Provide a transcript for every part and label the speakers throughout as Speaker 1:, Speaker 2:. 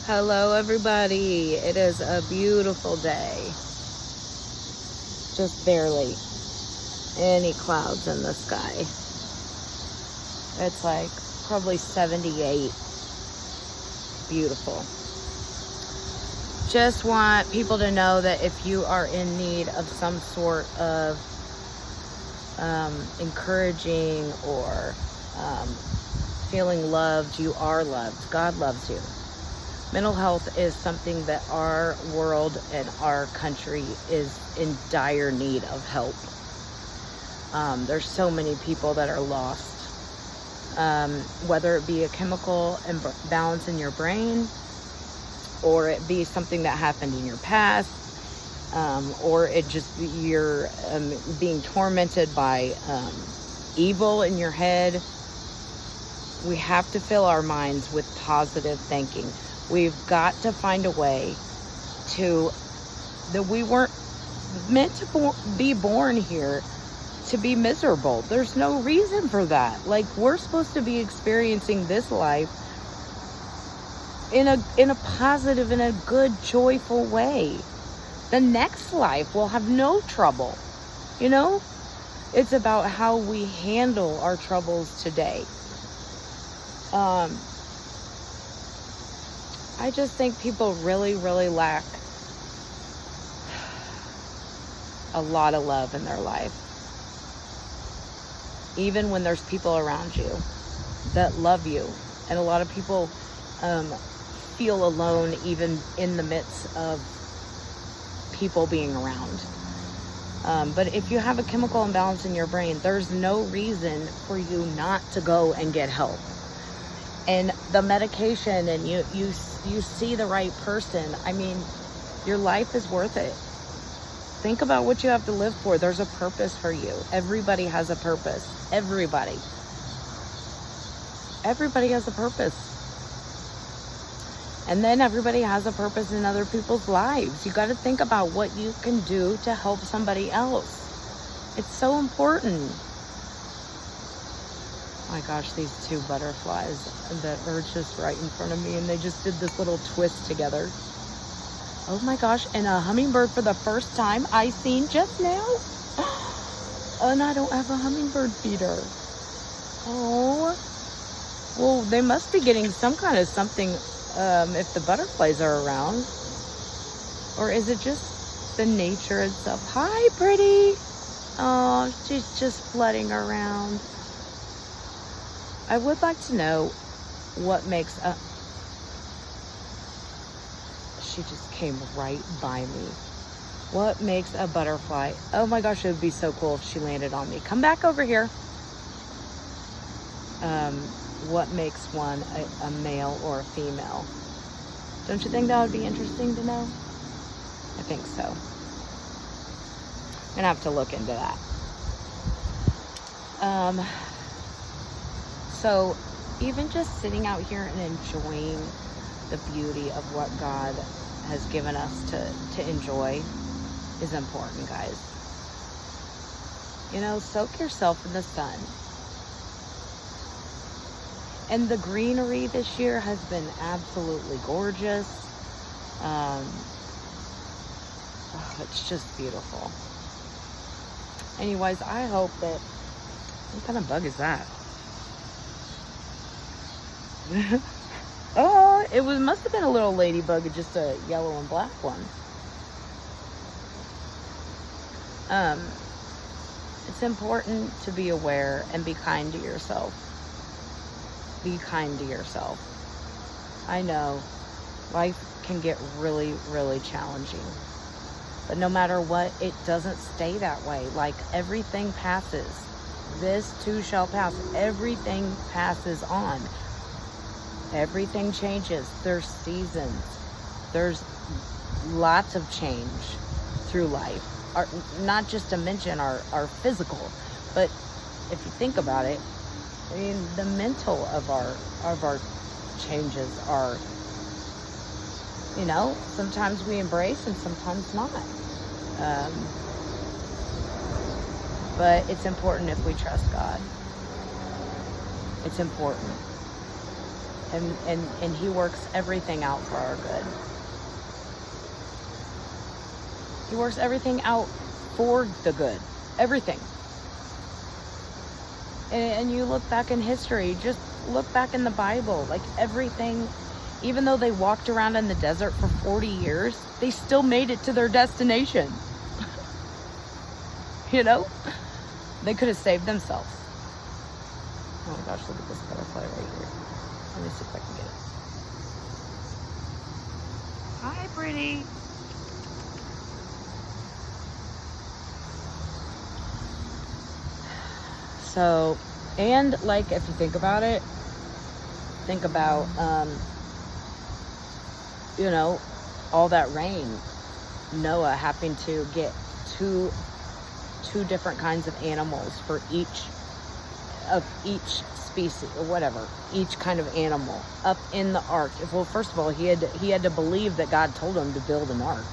Speaker 1: Hello, everybody. It is a beautiful day. Just barely any clouds in the sky. It's like probably 78. Beautiful. Just want people to know that if you are in need of some sort of encouraging or feeling loved, you are loved. God loves you. Mental health is something that our world and our country is in dire need of help. There's so many people that are lost, whether it be a chemical imbalance in your brain, or it be something that happened in your past, or it just you're being tormented by evil in your head. We have to fill our minds with positive thinking. We've got to find a way that we weren't meant to be born here to be miserable. There's no reason for that. Like, we're supposed to be experiencing this life in a positive, in a good, joyful way. The next life will have no trouble. You know? It's about how we handle our troubles today. I just think people really, really lack a lot of love in their life. Even when there's people around you that love you. And a lot of people feel alone even in the midst of people being around. But if you have a chemical imbalance in your brain, there's no reason for you not to go and get help. And the medication, and you see the right person. I mean, your life is worth it. Think about what you have to live for. There's a purpose for you. Everybody has a purpose. Everybody has a purpose. And then everybody has a purpose in other people's lives. You got to think about what you can do to help somebody else. It's so important. Oh my gosh, these two butterflies that are just right in front of me, and they just did this little twist together. Oh my gosh, and a hummingbird for the first time I seen just now. And I don't have a hummingbird feeder. Oh, well, they must be getting some kind of something if the butterflies are around. Or is it just the nature itself? Hi, pretty. Oh, she's just flooding around. I would like to know what makes a... She just came right by me. What makes a butterfly? Oh my gosh, it would be so cool if she landed on me. Come back over here. What makes one a male or a female? Don't you think that would be interesting to know? I think so. I'm gonna have to look into that. So even just sitting out here and enjoying the beauty of what God has given us to enjoy is important, guys. You know, soak yourself in the sun. And the greenery this year has been absolutely gorgeous. It's just beautiful. Anyways, I hope that... What kind of bug is that? Oh, must have been a little ladybug, just a yellow and black one. It's important to be aware and be kind to yourself. Be kind to yourself. I know life can get really, really challenging. But no matter what, it doesn't stay that way. Like, everything passes. This too shall pass. Everything passes on. Everything changes. There's seasons. There's lots of change through life. Not just to mention our physical, but if you think about it, I mean, the mental of our changes are, you know, sometimes we embrace and sometimes not. But it's important if we trust God. It's important. And he works everything out for our good. He works everything out for the good. Everything. And you look back in history, just look back in the Bible, like everything, even though they walked around in the desert for 40 years, they still made it to their destination. You know? They could have saved themselves. Oh my gosh, look at this butterfly right here. Let me see if I can get it. Hi, pretty. So, and like, if you think about it, think about, you know, all that rain. Noah having to get two different kinds of animals for each species or whatever, each kind of animal up in the ark. Well, first of all, he had to believe that God told him to build an ark.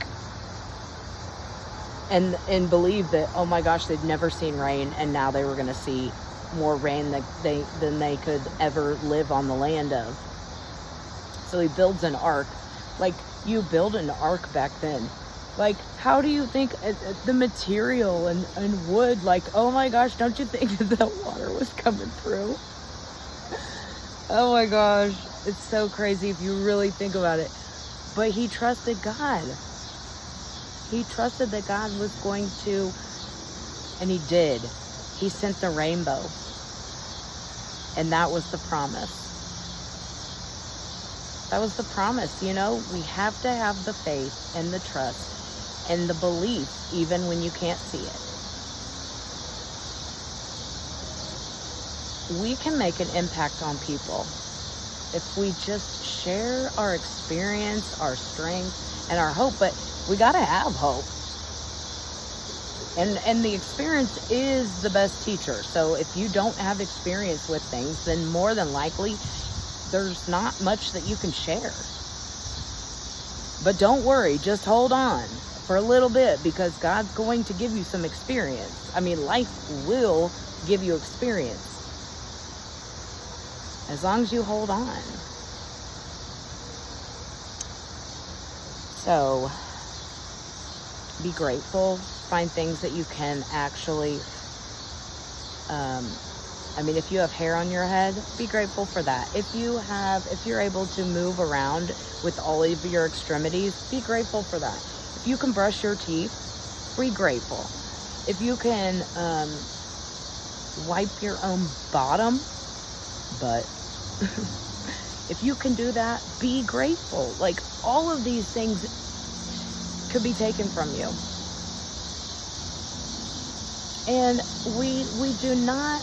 Speaker 1: And believe that, oh my gosh, they'd never seen rain, and now they were going to see more rain than they could ever live on the land of. So he builds an ark. Like, you build an ark back then. Like, how do you think the material and wood, like, oh my gosh, don't you think that the water was coming through? Oh my gosh, it's so crazy if you really think about it. But he trusted God. He trusted that God was going to, and he did. He sent the rainbow. And that was the promise. That was the promise, you know? We have to have the faith and the trust and the belief, even when you can't see it. We can make an impact on people if we just share our experience, our strength, and our hope. But we got to have hope. And the experience is the best teacher. So if you don't have experience with things, then more than likely, there's not much that you can share. But don't worry, just hold on for a little bit, because God's going to give you some experience. I mean, life will give you experience. As long as you hold on. So, be grateful. Find things that you can actually, I mean, if you have hair on your head, be grateful for that. If you're able to move around with all of your extremities, be grateful for that. If you can brush your teeth, be grateful. If you can wipe your own butt, if you can do that, be grateful. Like, all of these things could be taken from you. And we do not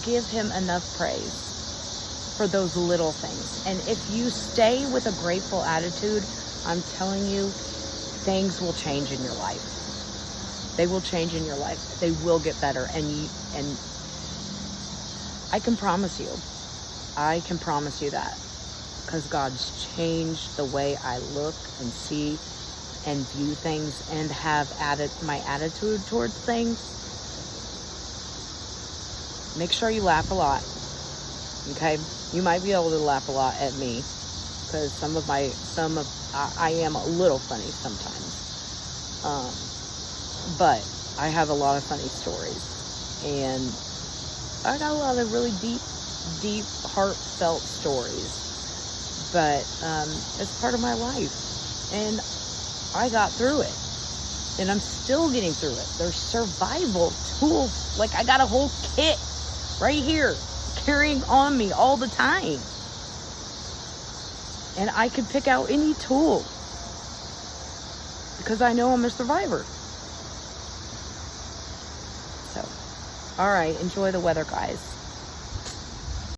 Speaker 1: give him enough praise for those little things. And if you stay with a grateful attitude, I'm telling you, things will change in your life. They will change in your life. They will get better. And I can promise you. I can promise you that. Because God's changed the way I look and see and view things and have added my attitude towards things. Make sure you laugh a lot. Okay? You might be able to laugh a lot at me, because I am a little funny sometimes. But I have a lot of funny stories, and I got a lot of really deep, heartfelt stories. But it's part of my life, and I got through it, and I'm still getting through it. There's survival tools. Like, I got a whole kit right here carrying on me all the time, and I could pick out any tool because I know I'm a survivor. So, all right, enjoy the weather, guys.